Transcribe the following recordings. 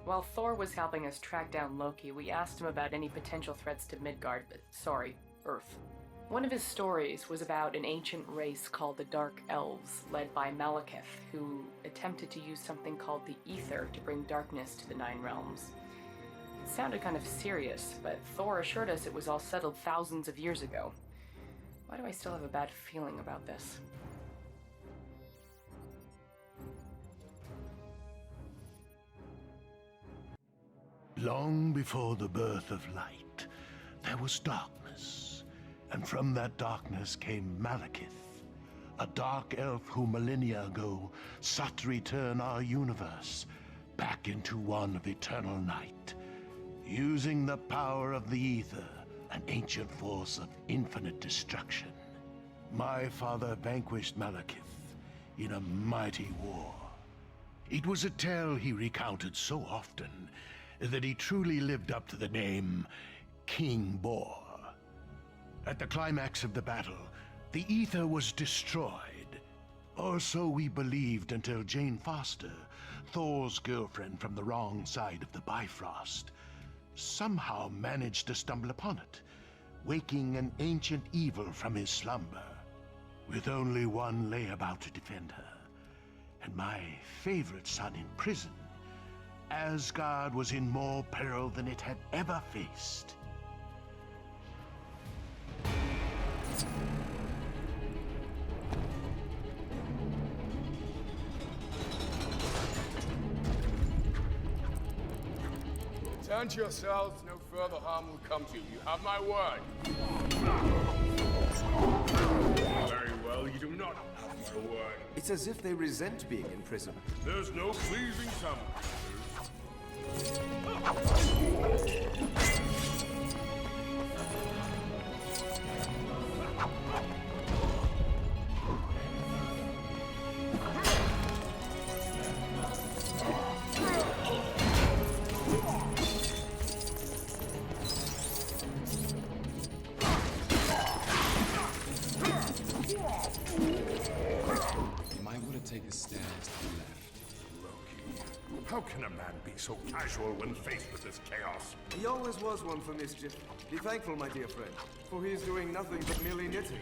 While Thor was helping us track down Loki, we asked him about any potential threats to Earth. One of his stories was about an ancient race called the Dark Elves, led by Malekith, who attempted to use something called the Aether to bring darkness to the Nine Realms. It sounded kind of serious, but Thor assured us it was all settled thousands of years ago. Why do I still have a bad feeling about this? Long before the birth of light, there was darkness. And from that darkness came Malekith, a dark elf who millennia ago sought to return our universe back into one of eternal night, using the power of the Aether, an ancient force of infinite destruction. My father vanquished Malekith in a mighty war. It was a tale he recounted so often that he truly lived up to the name King Bor. At the climax of the battle, the Aether was destroyed. Or so we believed until Jane Foster, Thor's girlfriend from the wrong side of the Bifrost, somehow managed to stumble upon it, waking an ancient evil from his slumber, with only one layabout to defend her, and my favorite son in prison. Asgard was in more peril than it had ever faced. Turn to yourselves, no further harm will come to you. You have my word. Very well, you do not have my word. It's as if they resent being in prison. There's no pleasing some. You might want to take a stance to the left. How can a man be so casual when faced with this chaos? He always was one for mischief. Be thankful, my dear friend, for he is doing nothing but merely knitting.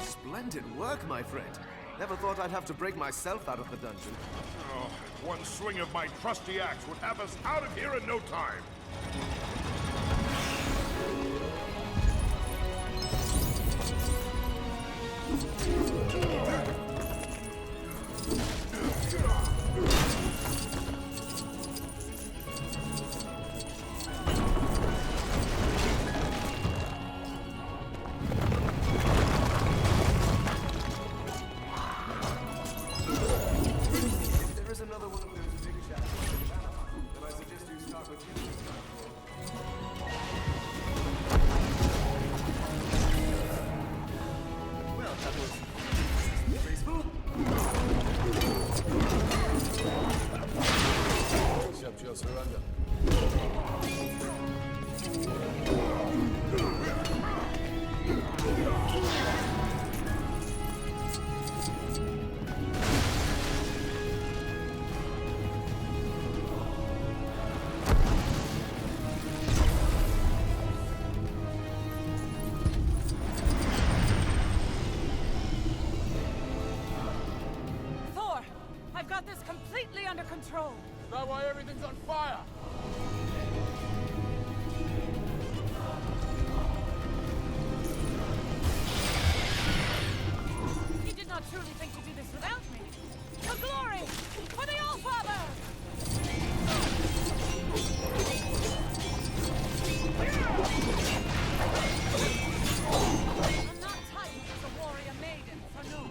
Splendid work, my friend. Never thought I'd have to break myself out of the dungeon. Oh, one swing of my trusty axe would have us out of here in no time. Accept your surrender. Thor! I've got this completely under control! Is that why everything's on fire? You did not truly think to do this without me! For glory! For the All-Father! I'm not titled as a warrior maiden for no.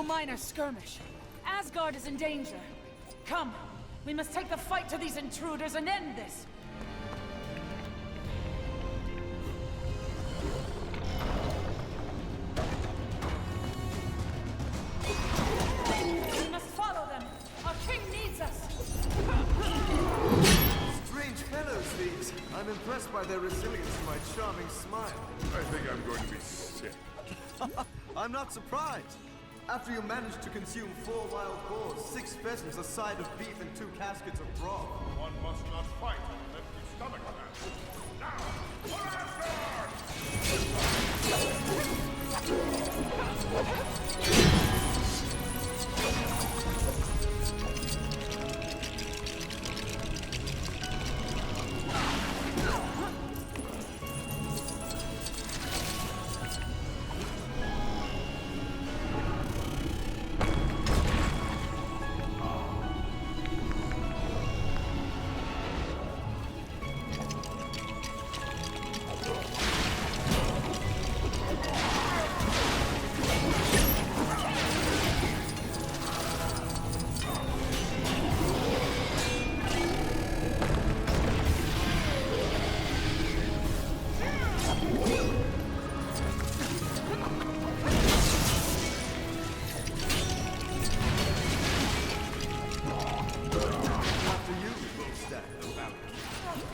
no minor skirmish. Asgard is in danger. Come, we must take the fight to these intruders and end this. We must follow them. Our king needs us. Strange fellows, these. I'm impressed by their resilience to my charming smile. I think I'm going to be sick. I'm not surprised. After you managed to consume 4 wild boars, 6 pheasants, a side of beef, and 2 caskets of broth. One must not fight on an empty stomach, man. Now, for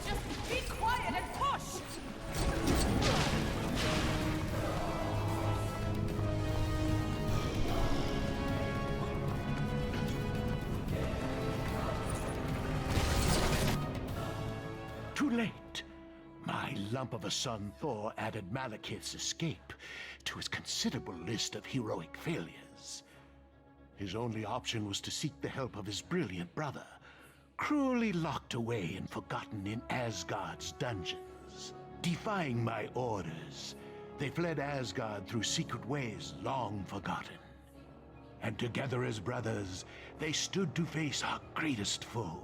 Just be quiet and push! Too late. My lump of a son Thor added Malekith's escape to his considerable list of heroic failures. His only option was to seek the help of his brilliant brother, cruelly locked away and forgotten in Asgard's dungeons. Defying my orders, they fled Asgard through secret ways long forgotten. And together as brothers, they stood to face our greatest foe.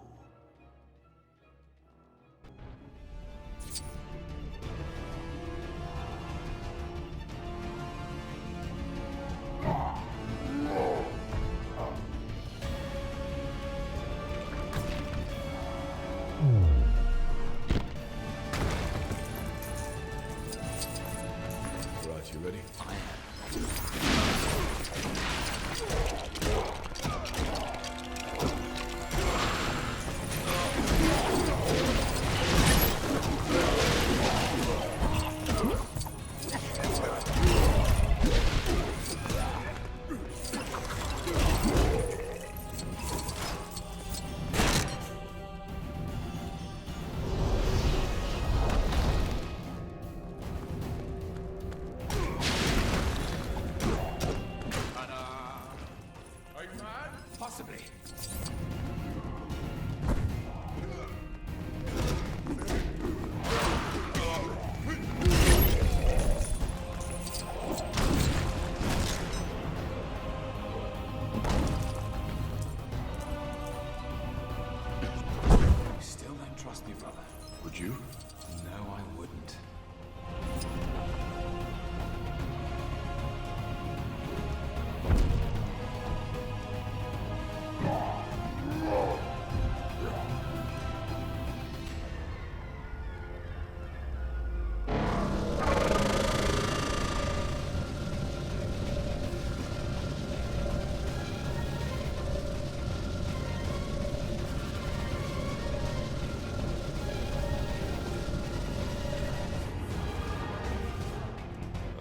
Right, you ready? Are you mad? Possibly. Still don't trust me, brother. Would you? No, I wouldn't.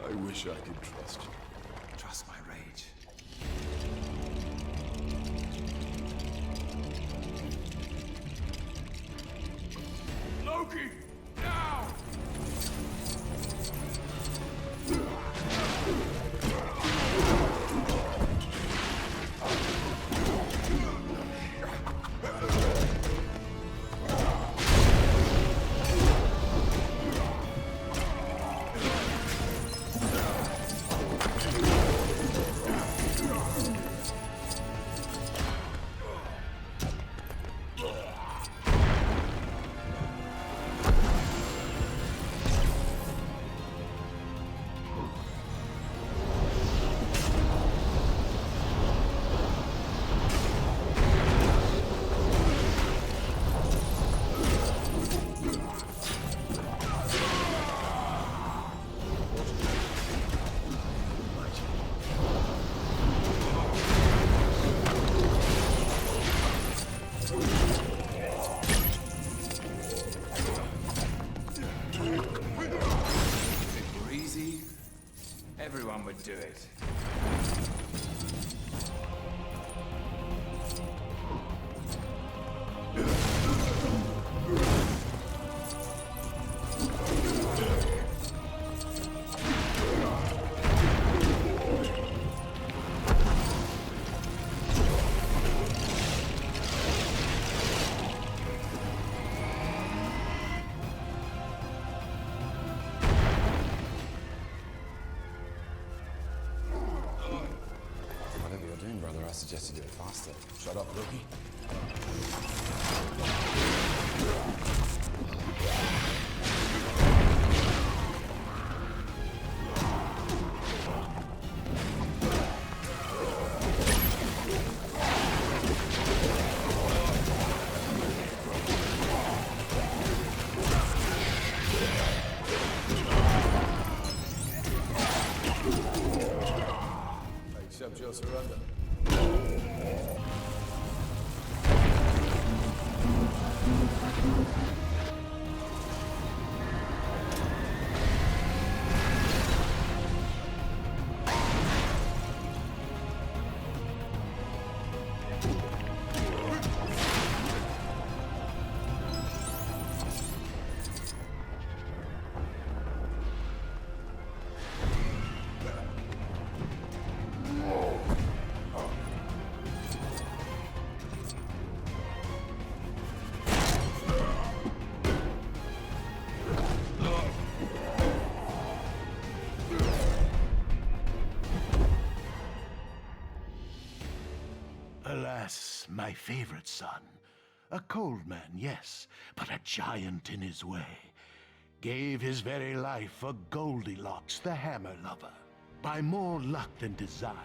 I wish I could trust you. Trust my rage. Loki! Now! Everyone would do it. I suggest you do it faster. Shut up, Loki. I accept your surrender. Alas, my favorite son. A cold man, yes, but a giant in his way. Gave his very life for Goldilocks, the hammer lover. By more luck than design,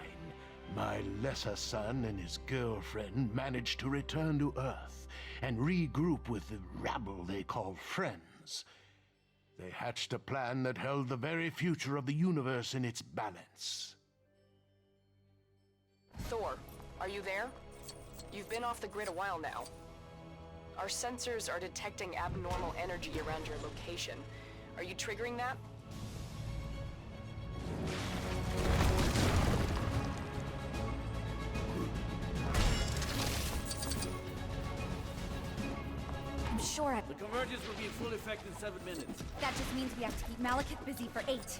my lesser son and his girlfriend managed to return to Earth and regroup with the rabble they call friends. They hatched a plan that held the very future of the universe in its balance. Thor, are you there? You've been off the grid a while now. Our sensors are detecting abnormal energy around your location. Are you triggering that? I'm sure I... The convergence will be in full effect in 7 minutes. That just means we have to keep Malekith busy for 8.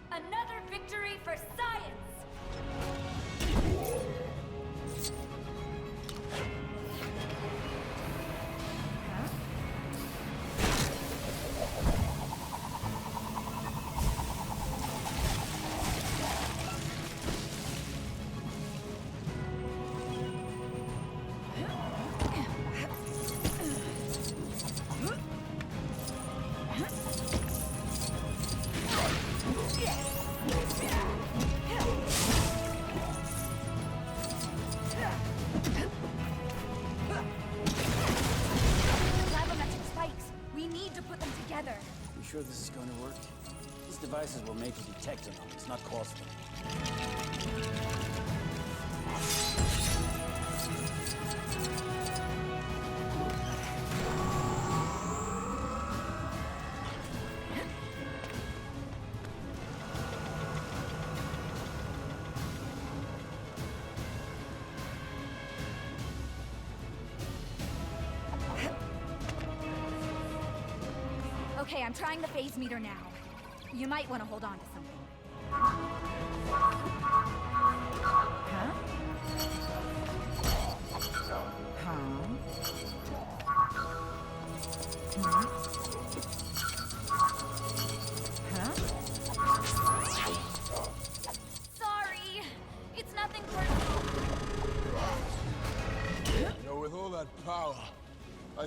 Another victory for science! Gravimetric spikes. We need to put them together. You sure this is going to work? These devices were made to detect anomalies, not cause them. Okay, I'm trying the phase meter now. You might want to hold on to something. Huh? Huh?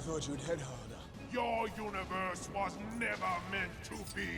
I thought you'd hit harder. Your universe was never meant to be.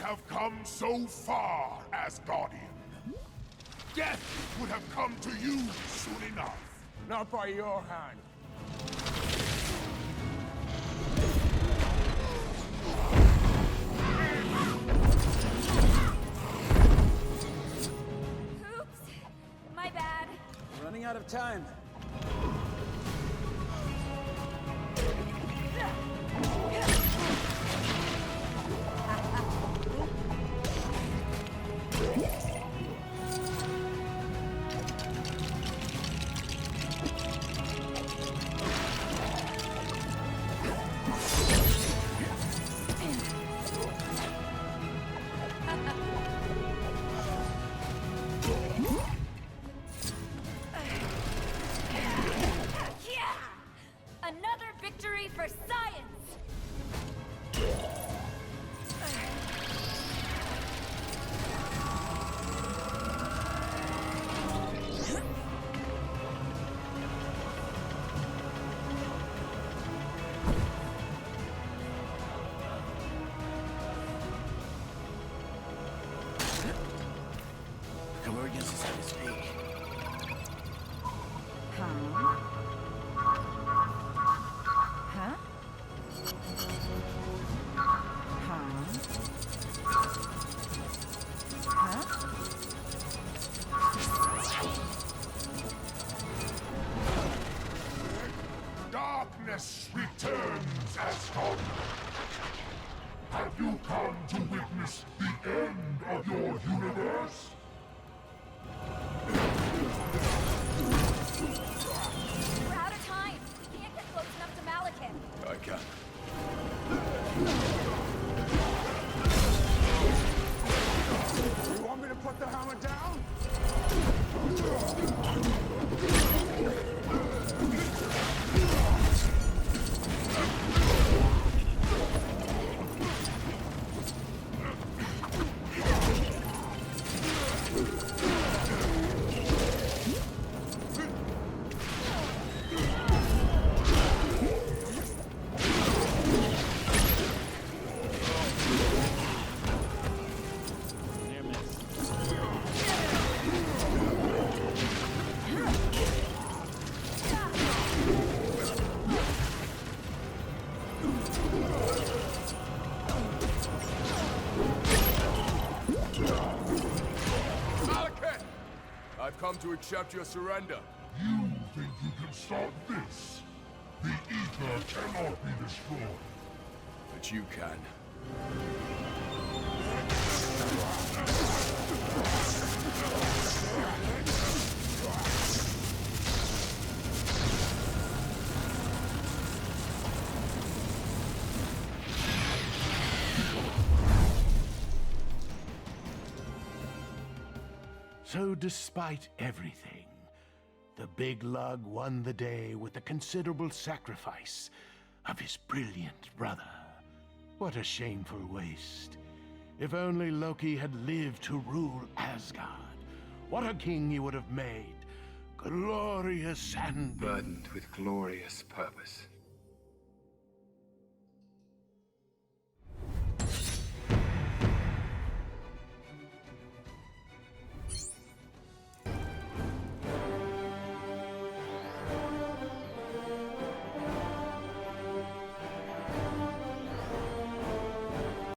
Have come so far, Asgardian. Death would have come to you soon enough. Not by your hand. Oops. My bad. We're running out of time. Another victory for science! Come over against the side of his peak. Darkness returns, Asgard. Have you come to witness the end of your universe? We're out of time. We can't get close enough to Malekith. I can. You want me to put the hammer down? Malekith! I've come to accept your surrender. You think you can stop this? The Aether cannot be destroyed. But you can. So despite everything, the big lug won the day with a considerable sacrifice of his brilliant brother. What a shameful waste. If only Loki had lived to rule Asgard, what a king he would have made. Glorious and Burdened with glorious purpose.